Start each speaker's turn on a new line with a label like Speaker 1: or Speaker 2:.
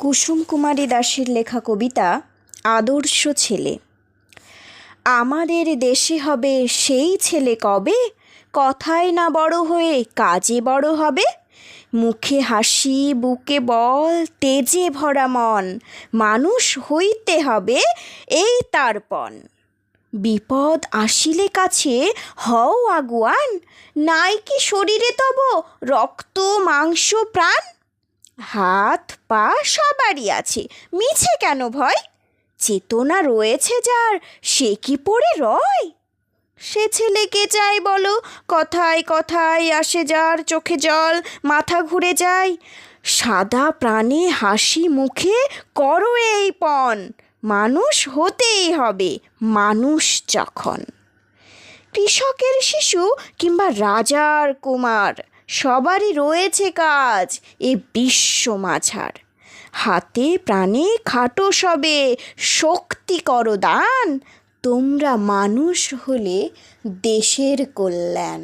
Speaker 1: কুসুম কুমারী দাসের লেখা কবিতা আদর্শ ছেলে। আমাদের দেশে হবে সেই ছেলে কবে, কথায় না বড় হয়ে কাজে বড় হবে। মুখে হাসি বুকে বল তেজে ভরা মন, মানুষ হইতে হবে এই তার পণ। বিপদ আসিলে কাছে হও আগুয়ান, নাই কি শরীরে তব রক্ত মাংস প্রাণ। হাত পা সবারই আছে, মিছে কেন ভয়, চেতনা রয়েছে যার সে কি পড়ে রয়। সে ছেলে কে চাই বলো, কথায় কথায় আসে যার চোখে জল, মাথা ঘুরে যায়। সাদা প্রাণে হাসি মুখে করো এই পণ, মানুষ হতেই হবে মানুষ যখন। কৃষকের শিশু কিংবা রাজার কুমার, সবারই রয়েছে কাজ এ বিশ্ব মাঝার। হাতে প্রাণে খাটো সবে, শক্তি করো দান, তোমরা মানুষ হলে দেশের কল্যাণ।